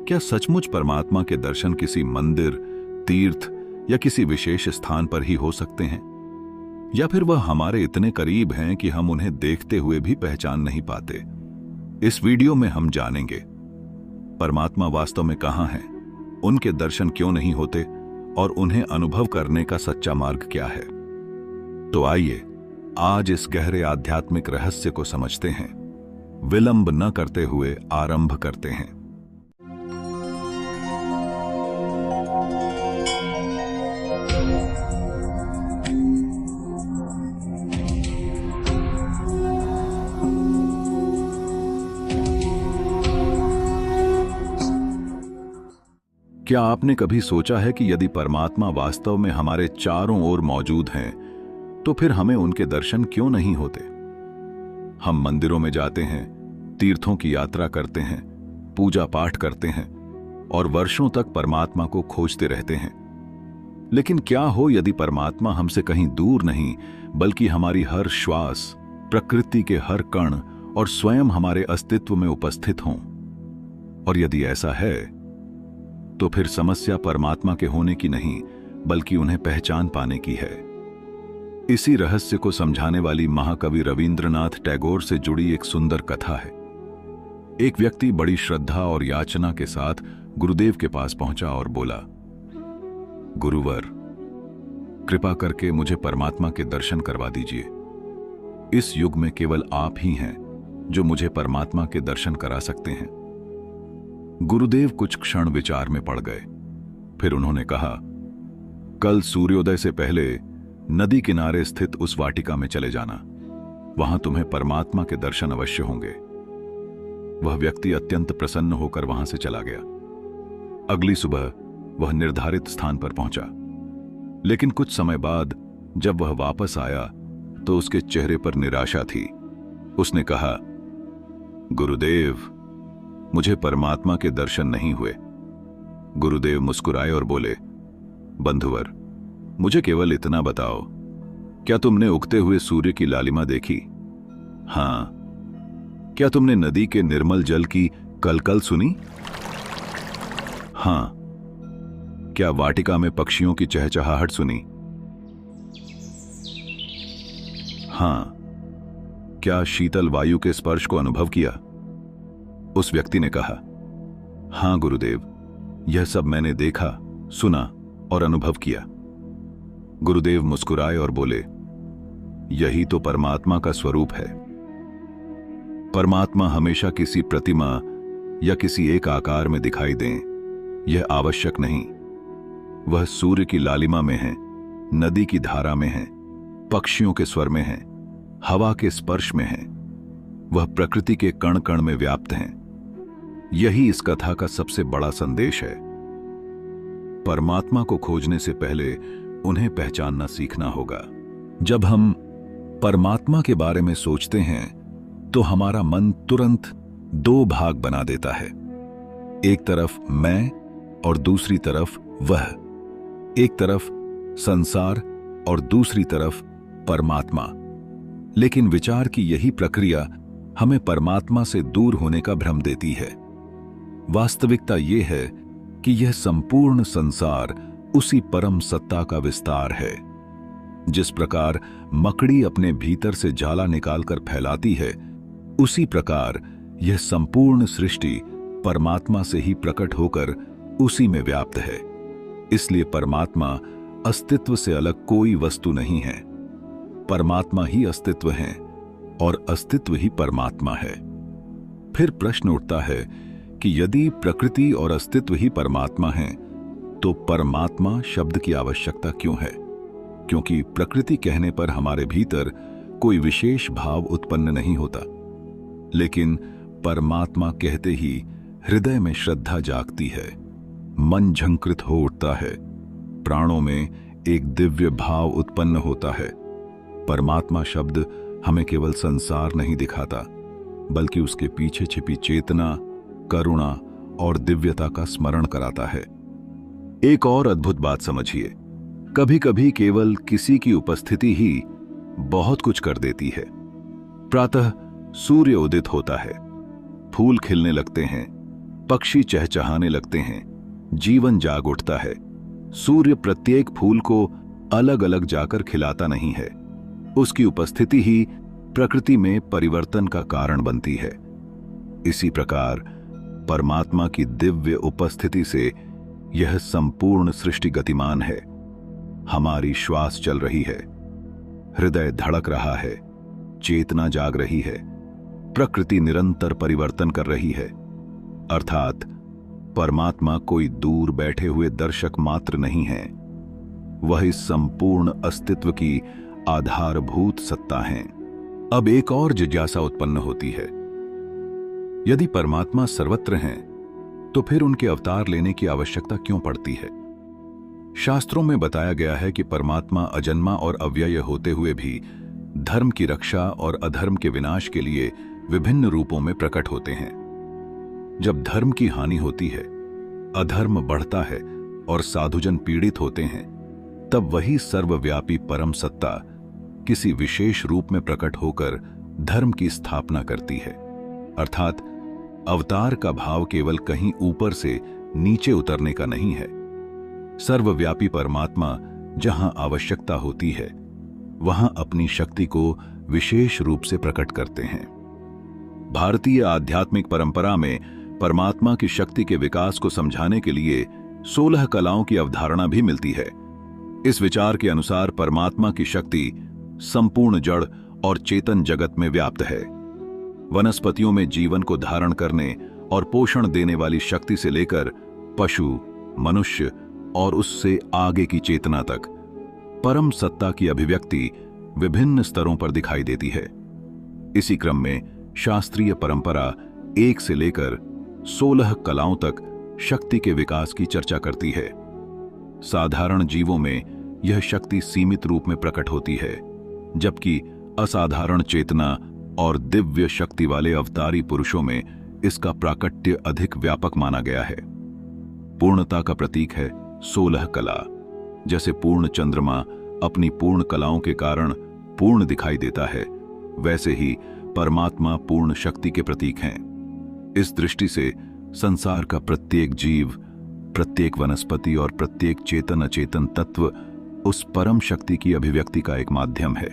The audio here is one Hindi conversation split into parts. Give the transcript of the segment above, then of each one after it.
क्या सचमुच परमात्मा के दर्शन किसी मंदिर, तीर्थ या किसी विशेष स्थान पर ही हो सकते हैं, या फिर वह हमारे इतने करीब हैं कि हम उन्हें देखते हुए भी पहचान नहीं पाते? इस वीडियो में हम जानेंगे परमात्मा वास्तव में कहां है, उनके दर्शन क्यों नहीं होते और उन्हें अनुभव करने का सच्चा मार्ग क्या है। तो आइए आज इस गहरे आध्यात्मिक रहस्य को समझते हैं। विलंब न करते हुए आरंभ करते हैं। क्या आपने कभी सोचा है कि यदि परमात्मा वास्तव में हमारे चारों ओर मौजूद हैं, तो फिर हमें उनके दर्शन क्यों नहीं होते? हम मंदिरों में जाते हैं, तीर्थों की यात्रा करते हैं, पूजा पाठ करते हैं और वर्षों तक परमात्मा को खोजते रहते हैं। लेकिन क्या हो यदि परमात्मा हमसे कहीं दूर नहीं, बल्कि हमारी हर श्वास, प्रकृति के हर कण और स्वयं हमारे अस्तित्व में उपस्थित हों? और यदि ऐसा है, तो फिर समस्या परमात्मा के होने की नहीं, बल्कि उन्हें पहचान पाने की है। इसी रहस्य को समझाने वाली महाकवि रविंद्रनाथ टैगोर से जुड़ी एक सुंदर कथा है। एक व्यक्ति बड़ी श्रद्धा और याचना के साथ गुरुदेव के पास पहुंचा और बोला, गुरुवर, कृपा करके मुझे परमात्मा के दर्शन करवा दीजिए। इस युग में केवल आप ही हैं जो मुझे परमात्मा के दर्शन करा सकते हैं। गुरुदेव कुछ क्षण विचार में पड़ गए। फिर उन्होंने कहा, कल सूर्योदय से पहले नदी किनारे स्थित उस वाटिका में चले जाना। वहां तुम्हें परमात्मा के दर्शन अवश्य होंगे। वह व्यक्ति अत्यंत प्रसन्न होकर वहां से चला गया। अगली सुबह वह निर्धारित स्थान पर पहुंचा, लेकिन कुछ समय बाद जब वह वापस आया तो उसके चेहरे पर निराशा थी। उसने कहा, गुरुदेव, मुझे परमात्मा के दर्शन नहीं हुए। गुरुदेव मुस्कुराए और बोले, बंधुवर, मुझे केवल इतना बताओ, क्या तुमने उगते हुए सूर्य की लालिमा देखी? हां। क्या तुमने नदी के निर्मल जल की कलकल सुनी? हां। क्या वाटिका में पक्षियों की चहचहाहट सुनी? हां। क्या शीतल वायु के स्पर्श को अनुभव किया? उस व्यक्ति ने कहा, हां गुरुदेव, यह सब मैंने देखा, सुना और अनुभव किया। गुरुदेव मुस्कुराए और बोले, यही तो परमात्मा का स्वरूप है। परमात्मा हमेशा किसी प्रतिमा या किसी एक आकार में दिखाई दें, यह आवश्यक नहीं। वह सूर्य की लालिमा में है, नदी की धारा में है, पक्षियों के स्वर में है, हवा के स्पर्श में है। वह प्रकृति के कण कण में व्याप्त हैं। यही इस कथा का सबसे बड़ा संदेश है। परमात्मा को खोजने से पहले उन्हें पहचानना सीखना होगा। जब हम परमात्मा के बारे में सोचते हैं तो हमारा मन तुरंत दो भाग बना देता है। एक तरफ मैं और दूसरी तरफ वह। एक तरफ संसार और दूसरी तरफ परमात्मा। लेकिन विचार की यही प्रक्रिया हमें परमात्मा से दूर होने का भ्रम देती है। वास्तविकता यह है कि यह संपूर्ण संसार उसी परम सत्ता का विस्तार है। जिस प्रकार मकड़ी अपने भीतर से जाला निकालकर फैलाती है, उसी प्रकार यह संपूर्ण सृष्टि परमात्मा से ही प्रकट होकर उसी में व्याप्त है। इसलिए परमात्मा अस्तित्व से अलग कोई वस्तु नहीं है। परमात्मा ही अस्तित्व है और अस्तित्व ही परमात्मा है। फिर प्रश्न उठता है कि यदि प्रकृति और अस्तित्व ही परमात्मा है, तो परमात्मा शब्द की आवश्यकता क्यों है? क्योंकि प्रकृति कहने पर हमारे भीतर कोई विशेष भाव उत्पन्न नहीं होता, लेकिन परमात्मा कहते ही हृदय में श्रद्धा जागती है, मन झंकृत हो उठता है, प्राणों में एक दिव्य भाव उत्पन्न होता है। परमात्मा शब्द हमें केवल संसार नहीं दिखाता, बल्कि उसके पीछे छिपी चेतना, करुणा और दिव्यता का स्मरण कराता है। एक और अद्भुत बात समझिए, कभी कभी केवल किसी की उपस्थिति ही बहुत कुछ कर देती है। प्रातः सूर्य उदित होता है, फूल खिलने लगते हैं, पक्षी चहचहाने लगते हैं, जीवन जाग उठता है। सूर्य प्रत्येक फूल को अलग अलग जाकर खिलाता नहीं है, उसकी उपस्थिति ही प्रकृति में परिवर्तन का कारण बनती है। इसी प्रकार परमात्मा की दिव्य उपस्थिति से यह संपूर्ण सृष्टि गतिमान है। हमारी श्वास चल रही है, हृदय धड़क रहा है, चेतना जाग रही है, प्रकृति निरंतर परिवर्तन कर रही है। अर्थात परमात्मा कोई दूर बैठे हुए दर्शक मात्र नहीं है, वह इस संपूर्ण अस्तित्व की आधारभूत सत्ता है। अब एक और जिज्ञासा उत्पन्न होती है, यदि परमात्मा सर्वत्र हैं, तो फिर उनके अवतार लेने की आवश्यकता क्यों पड़ती है? शास्त्रों में बताया गया है कि परमात्मा अजन्मा और अव्यय होते हुए भी धर्म की रक्षा और अधर्म के विनाश के लिए विभिन्न रूपों में प्रकट होते हैं। जब धर्म की हानि होती है, अधर्म बढ़ता है और साधुजन पीड़ित होते हैं, तब वही सर्वव्यापी परम सत्ता किसी विशेष रूप में प्रकट होकर धर्म की स्थापना करती है। अर्थात अवतार का भाव केवल कहीं ऊपर से नीचे उतरने का नहीं है। सर्वव्यापी परमात्मा जहां आवश्यकता होती है, वहां अपनी शक्ति को विशेष रूप से प्रकट करते हैं। भारतीय आध्यात्मिक परंपरा में परमात्मा की शक्ति के विकास को समझाने के लिए 16 कलाओं की अवधारणा भी मिलती है। इस विचार के अनुसार परमात्मा की शक्ति संपूर्ण जड़ और चेतन जगत में व्याप्त है। वनस्पतियों में जीवन को धारण करने और पोषण देने वाली शक्ति से लेकर पशु, मनुष्य और उससे आगे की चेतना तक परम सत्ता की अभिव्यक्ति विभिन्न स्तरों पर दिखाई देती है। इसी क्रम में शास्त्रीय परंपरा 1 से लेकर 16 कलाओं तक शक्ति के विकास की चर्चा करती है। साधारण जीवों में यह शक्ति सीमित रूप में प्रकट होती है, जबकि असाधारण चेतना और दिव्य शक्ति वाले अवतारी पुरुषों में इसका प्राकट्य अधिक व्यापक माना गया है। पूर्णता का प्रतीक है 16 कला। जैसे पूर्ण चंद्रमा अपनी पूर्ण कलाओं के कारण पूर्ण दिखाई देता है, वैसे ही परमात्मा पूर्ण शक्ति के प्रतीक हैं। इस दृष्टि से संसार का प्रत्येक जीव, प्रत्येक वनस्पति और प्रत्येक चेतन अचेतन तत्व उस परम शक्ति की अभिव्यक्ति का एक माध्यम है।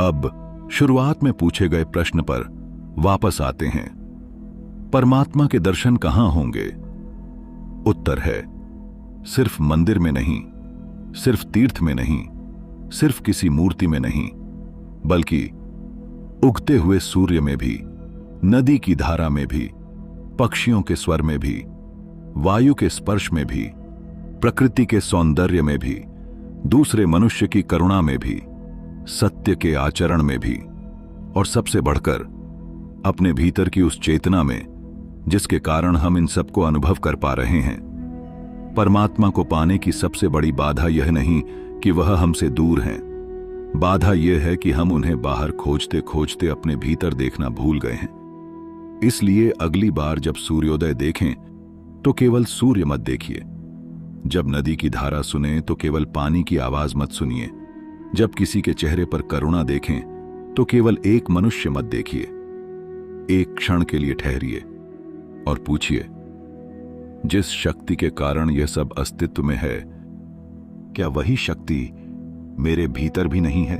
अब शुरुआत में पूछे गए प्रश्न पर वापस आते हैं, परमात्मा के दर्शन कहां होंगे? उत्तर है, सिर्फ मंदिर में नहीं, सिर्फ तीर्थ में नहीं, सिर्फ किसी मूर्ति में नहीं, बल्कि उगते हुए सूर्य में भी, नदी की धारा में भी, पक्षियों के स्वर में भी, वायु के स्पर्श में भी, प्रकृति के सौंदर्य में भी, दूसरे मनुष्य की करुणा में भी, सत्य के आचरण में भी, और सबसे बढ़कर अपने भीतर की उस चेतना में जिसके कारण हम इन सबको अनुभव कर पा रहे हैं। परमात्मा को पाने की सबसे बड़ी बाधा यह नहीं कि वह हमसे दूर हैं, बाधा यह है कि हम उन्हें बाहर खोजते खोजते अपने भीतर देखना भूल गए हैं। इसलिए अगली बार जब सूर्योदय देखें तो केवल सूर्य मत देखिए, जब नदी की धारा सुने तो केवल पानी की आवाज मत सुनिए, जब किसी के चेहरे पर करुणा देखें तो केवल एक मनुष्य मत देखिए। एक क्षण के लिए ठहरिए और पूछिए, जिस शक्ति के कारण यह सब अस्तित्व में है, क्या वही शक्ति मेरे भीतर भी नहीं है?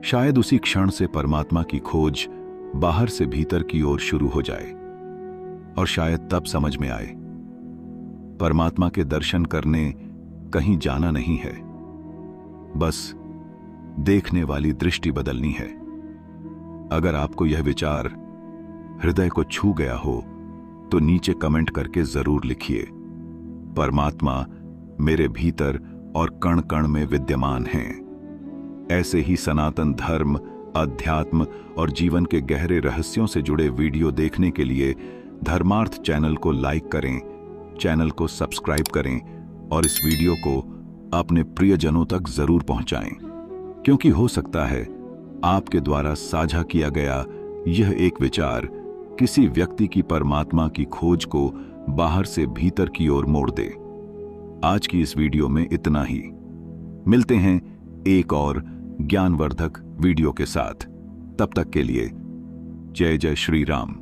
शायद उसी क्षण से परमात्मा की खोज बाहर से भीतर की ओर शुरू हो जाए, और शायद तब समझ में आए, परमात्मा के दर्शन करने कहीं जाना नहीं है, बस देखने वाली दृष्टि बदलनी है। अगर आपको यह विचार हृदय को छू गया हो तो नीचे कमेंट करके जरूर लिखिए, परमात्मा मेरे भीतर और कण कण में विद्यमान हैं। ऐसे ही सनातन धर्म, अध्यात्म और जीवन के गहरे रहस्यों से जुड़े वीडियो देखने के लिए धर्मार्थ चैनल को लाइक करें, चैनल को सब्सक्राइब करें और इस वीडियो को अपने प्रियजनों तक जरूर पहुंचाएं, क्योंकि हो सकता है आपके द्वारा साझा किया गया यह एक विचार किसी व्यक्ति की परमात्मा की खोज को बाहर से भीतर की ओर मोड़ दे। आज की इस वीडियो में इतना ही। मिलते हैं एक और ज्ञानवर्धक वीडियो के साथ। तब तक के लिए जय जय श्री राम।